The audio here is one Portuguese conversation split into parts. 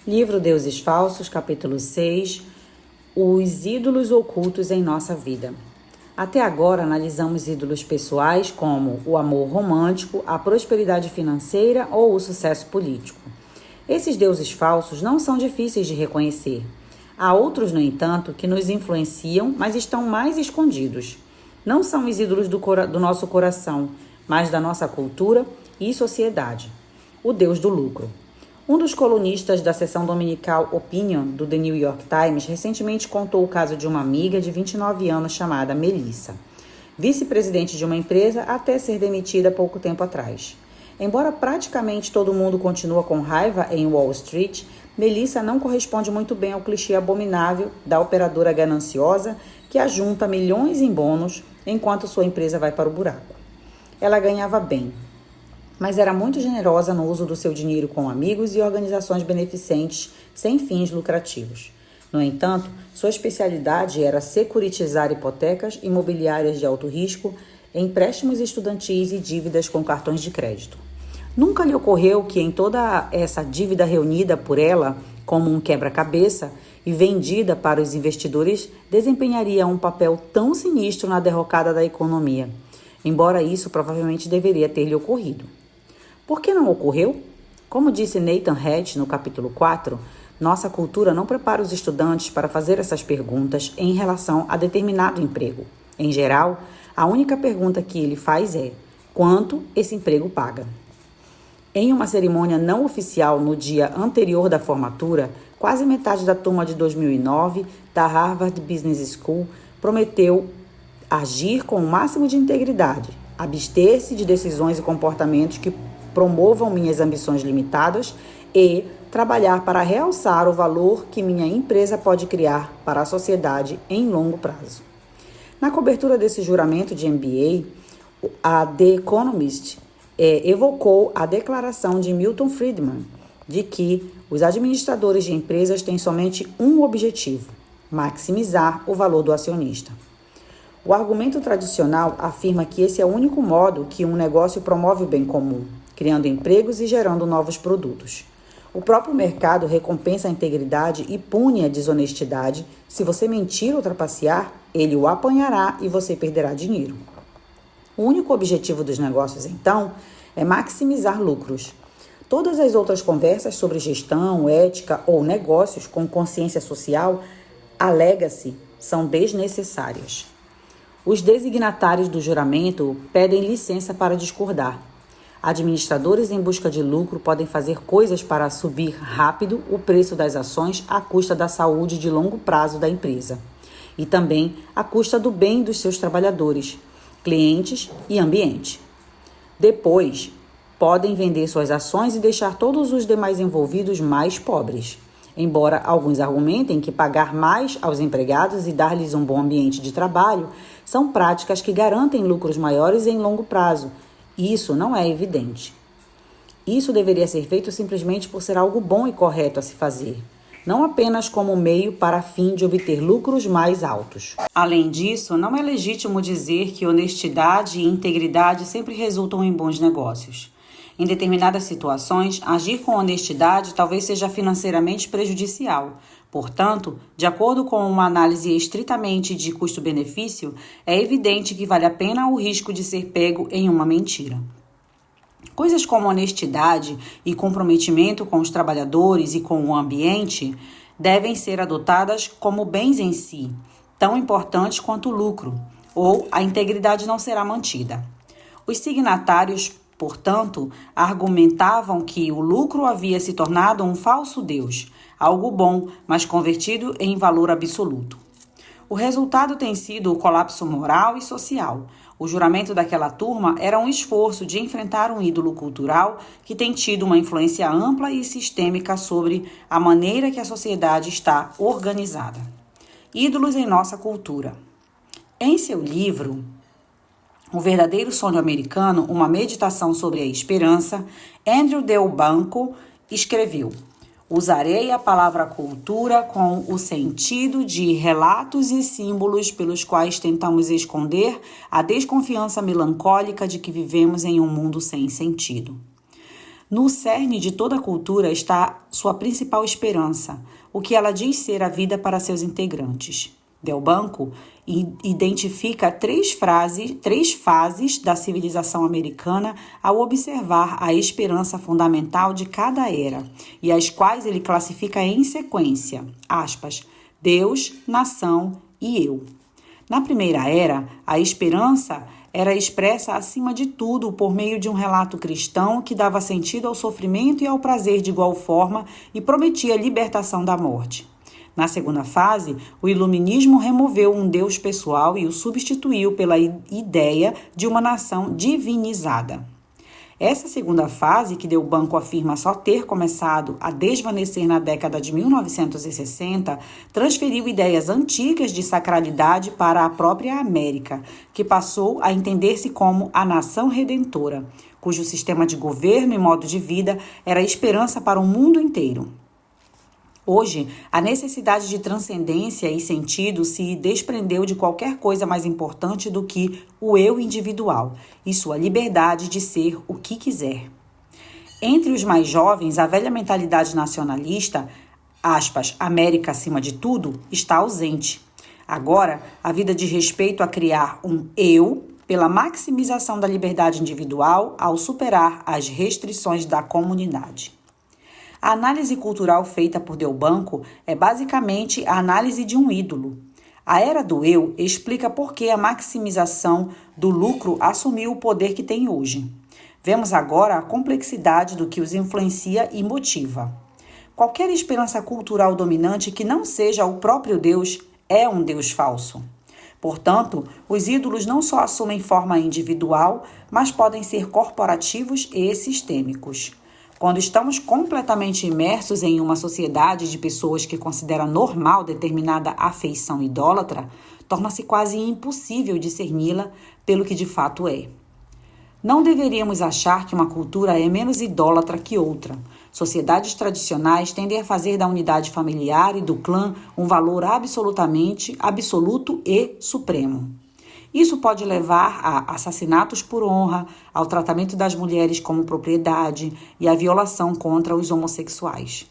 Livro Deuses Falsos, capítulo 6, Os ídolos ocultos em nossa vida. Até agora analisamos ídolos pessoais como o amor romântico, a prosperidade financeira ou o sucesso político. Esses deuses falsos não são difíceis de reconhecer. Há outros, no entanto, que nos influenciam, mas estão mais escondidos. Não são os ídolos do nosso coração, mas da nossa cultura e sociedade. O Deus do lucro. Um dos colunistas da seção dominical Opinion do The New York Times recentemente contou o caso de uma amiga de 29 anos chamada Melissa, vice-presidente de uma empresa até ser demitida pouco tempo atrás. Embora praticamente todo mundo continua com raiva em Wall Street, Melissa não corresponde muito bem ao clichê abominável da operadora gananciosa que ajunta milhões em bônus enquanto sua empresa vai para o buraco. Ela ganhava bem, mas era muito generosa no uso do seu dinheiro com amigos e organizações beneficentes sem fins lucrativos. No entanto, sua especialidade era securitizar hipotecas imobiliárias de alto risco, empréstimos estudantis e dívidas com cartões de crédito. Nunca lhe ocorreu que em toda essa dívida reunida por ela, como um quebra-cabeça, e vendida para os investidores, desempenharia um papel tão sinistro na derrocada da economia, embora isso provavelmente deveria ter lhe ocorrido. Por que não ocorreu? Como disse Nathan Hatch no capítulo 4, nossa cultura não prepara os estudantes para fazer essas perguntas em relação a determinado emprego. Em geral, a única pergunta que ele faz é: quanto esse emprego paga? Em uma cerimônia não oficial no dia anterior da formatura, quase metade da turma de 2009 da Harvard Business School prometeu agir com o máximo de integridade, abster-se de decisões e comportamentos que promovam minhas ambições limitadas e trabalhar para realçar o valor que minha empresa pode criar para a sociedade em longo prazo. Na cobertura desse juramento de MBA, a The Economist evocou a declaração de Milton Friedman de que os administradores de empresas têm somente um objetivo: maximizar o valor do acionista. O argumento tradicional afirma que esse é o único modo que um negócio promove o bem comum, criando empregos e gerando novos produtos. O próprio mercado recompensa a integridade e pune a desonestidade. Se você mentir ou trapacear, ele o apanhará e você perderá dinheiro. O único objetivo dos negócios, então, é maximizar lucros. Todas as outras conversas sobre gestão, ética ou negócios com consciência social, alega-se, são desnecessárias. Os designatários do juramento pedem licença para discordar. Administradores em busca de lucro podem fazer coisas para subir rápido o preço das ações à custa da saúde de longo prazo da empresa e também à custa do bem dos seus trabalhadores, clientes e ambiente. Depois, podem vender suas ações e deixar todos os demais envolvidos mais pobres. Embora alguns argumentem que pagar mais aos empregados e dar-lhes um bom ambiente de trabalho são práticas que garantem lucros maiores em longo prazo, isso não é evidente. Isso deveria ser feito simplesmente por ser algo bom e correto a se fazer, não apenas como meio para fim de obter lucros mais altos. Além disso, não é legítimo dizer que honestidade e integridade sempre resultam em bons negócios. Em determinadas situações, agir com honestidade talvez seja financeiramente prejudicial. Portanto, de acordo com uma análise estritamente de custo-benefício, é evidente que vale a pena o risco de ser pego em uma mentira. Coisas como honestidade e comprometimento com os trabalhadores e com o ambiente devem ser adotadas como bens em si, tão importantes quanto o lucro, ou a integridade não será mantida. Os signatários, portanto, argumentavam que o lucro havia se tornado um falso Deus, algo bom, mas convertido em valor absoluto. O resultado tem sido o colapso moral e social. O juramento daquela turma era um esforço de enfrentar um ídolo cultural que tem tido uma influência ampla e sistêmica sobre a maneira que a sociedade está organizada. Ídolos em nossa cultura. Em seu livro O Verdadeiro Sonho Americano, uma meditação sobre a esperança, Andrew Delbanco escreveu: usarei a palavra cultura com o sentido de relatos e símbolos pelos quais tentamos esconder a desconfiança melancólica de que vivemos em um mundo sem sentido. No cerne de toda cultura está sua principal esperança, o que ela diz ser a vida para seus integrantes. Del Banco identifica três fases da civilização americana ao observar a esperança fundamental de cada era, e as quais ele classifica em sequência, aspas, Deus, nação e eu. Na primeira era, a esperança era expressa acima de tudo por meio de um relato cristão que dava sentido ao sofrimento e ao prazer de igual forma e prometia a libertação da morte. Na segunda fase, o iluminismo removeu um Deus pessoal e o substituiu pela ideia de uma nação divinizada. Essa segunda fase, que Del Banco afirma só ter começado a desvanecer na década de 1960, transferiu ideias antigas de sacralidade para a própria América, que passou a entender-se como a nação redentora, cujo sistema de governo e modo de vida era a esperança para o mundo inteiro. Hoje, a necessidade de transcendência e sentido se desprendeu de qualquer coisa mais importante do que o eu individual e sua liberdade de ser o que quiser. Entre os mais jovens, a velha mentalidade nacionalista, aspas, América acima de tudo, está ausente. Agora, a vida diz respeito a criar um eu pela maximização da liberdade individual ao superar as restrições da comunidade. A análise cultural feita por Del Banco é basicamente a análise de um ídolo. A era do eu explica por que a maximização do lucro assumiu o poder que tem hoje. Vemos agora a complexidade do que os influencia e motiva. Qualquer esperança cultural dominante que não seja o próprio Deus é um Deus falso. Portanto, os ídolos não só assumem forma individual, mas podem ser corporativos e sistêmicos. Quando estamos completamente imersos em uma sociedade de pessoas que consideram normal determinada afeição idólatra, torna-se quase impossível discerni-la pelo que de fato é. Não deveríamos achar que uma cultura é menos idólatra que outra. Sociedades tradicionais tendem a fazer da unidade familiar e do clã um valor absoluto e supremo. Isso pode levar a assassinatos por honra, ao tratamento das mulheres como propriedade e à violação contra os homossexuais.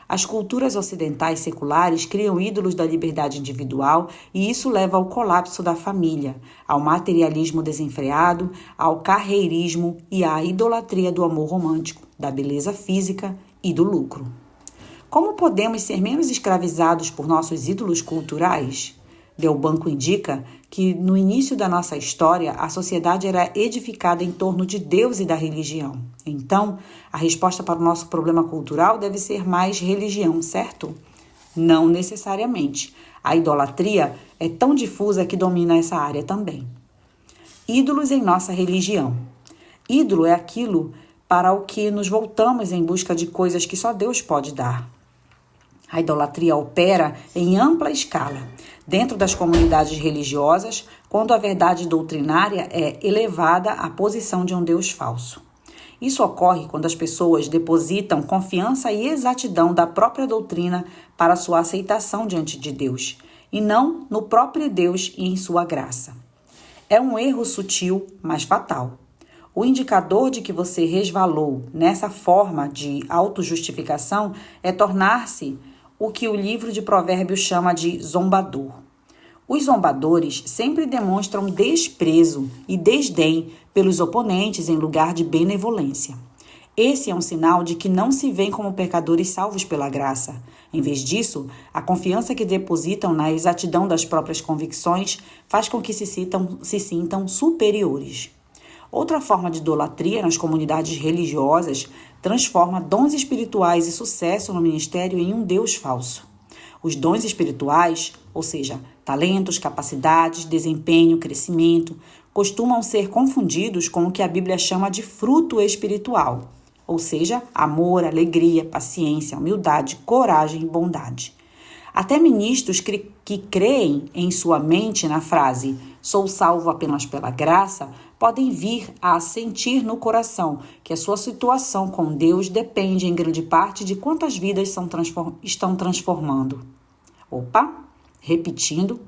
As culturas ocidentais seculares criam ídolos da liberdade individual e isso leva ao colapso da família, ao materialismo desenfreado, ao carreirismo e à idolatria do amor romântico, da beleza física e do lucro. Como podemos ser menos escravizados por nossos ídolos culturais? Del Banco indica que, no início da nossa história, a sociedade era edificada em torno de Deus e da religião. Então, a resposta para o nosso problema cultural deve ser mais religião, certo? Não necessariamente. A idolatria é tão difusa que domina essa área também. Ídolos em nossa religião. Ídolo é aquilo para o que nos voltamos em busca de coisas que só Deus pode dar. A idolatria opera em ampla escala, dentro das comunidades religiosas, quando a verdade doutrinária é elevada à posição de um Deus falso. Isso ocorre quando as pessoas depositam confiança e exatidão da própria doutrina para sua aceitação diante de Deus, e não no próprio Deus e em sua graça. É um erro sutil, mas fatal. O indicador de que você resvalou nessa forma de autojustificação é tornar-se o que o livro de Provérbios chama de zombador. Os zombadores sempre demonstram desprezo e desdém pelos oponentes em lugar de benevolência. Esse é um sinal de que não se veem como pecadores salvos pela graça. Em vez disso, a confiança que depositam na exatidão das próprias convicções faz com que se sintam superiores. Outra forma de idolatria nas comunidades religiosas transforma dons espirituais e sucesso no ministério em um Deus falso. Os dons espirituais, ou seja, talentos, capacidades, desempenho, crescimento, costumam ser confundidos com o que a Bíblia chama de fruto espiritual, ou seja, amor, alegria, paciência, humildade, coragem e bondade. Até ministros que creem em sua mente na frase "sou salvo apenas pela graça", podem vir a sentir no coração que a sua situação com Deus depende em grande parte de quantas vidas estão transformando. Repetindo.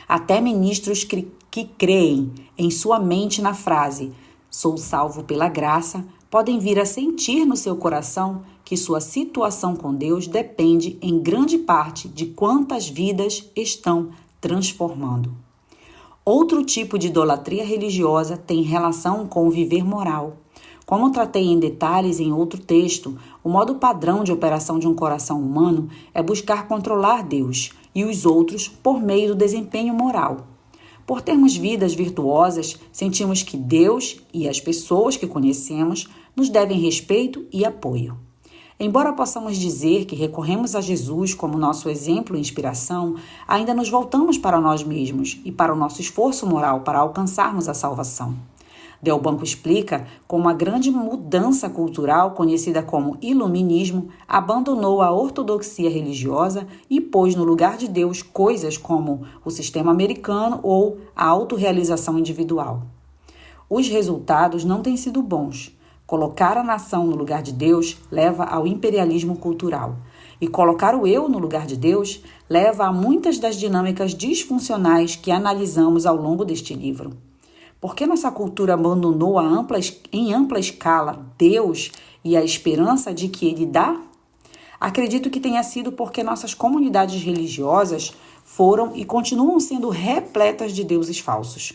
Até ministros que creem em sua mente na frase "sou salvo pela graça", podem vir a sentir no seu coração que sua situação com Deus depende em grande parte de quantas vidas estão transformando. Outro tipo de idolatria religiosa tem relação com o viver moral. Como tratei em detalhes em outro texto, o modo padrão de operação de um coração humano é buscar controlar Deus e os outros por meio do desempenho moral. Por termos vidas virtuosas, sentimos que Deus e as pessoas que conhecemos nos devem respeito e apoio. Embora possamos dizer que recorremos a Jesus como nosso exemplo e inspiração, ainda nos voltamos para nós mesmos e para o nosso esforço moral para alcançarmos a salvação. Del Banco explica como a grande mudança cultural, conhecida como iluminismo, abandonou a ortodoxia religiosa e pôs no lugar de Deus coisas como o sistema americano ou a autorrealização individual. Os resultados não têm sido bons. Colocar a nação no lugar de Deus leva ao imperialismo cultural. E colocar o eu no lugar de Deus leva a muitas das dinâmicas disfuncionais que analisamos ao longo deste livro. Por que nossa cultura abandonou em ampla escala Deus e a esperança de que Ele dá? Acredito que tenha sido porque nossas comunidades religiosas foram e continuam sendo repletas de deuses falsos.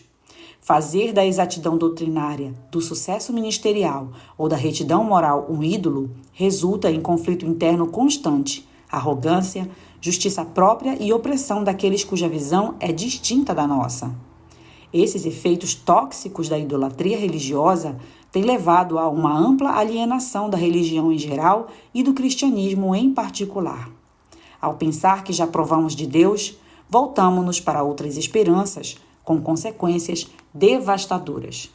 Fazer da exatidão doutrinária, do sucesso ministerial ou da retidão moral um ídolo resulta em conflito interno constante, arrogância, justiça própria e opressão daqueles cuja visão é distinta da nossa. Esses efeitos tóxicos da idolatria religiosa têm levado a uma ampla alienação da religião em geral e do cristianismo em particular. Ao pensar que já provamos de Deus, voltamo-nos para outras esperanças, com consequências devastadoras.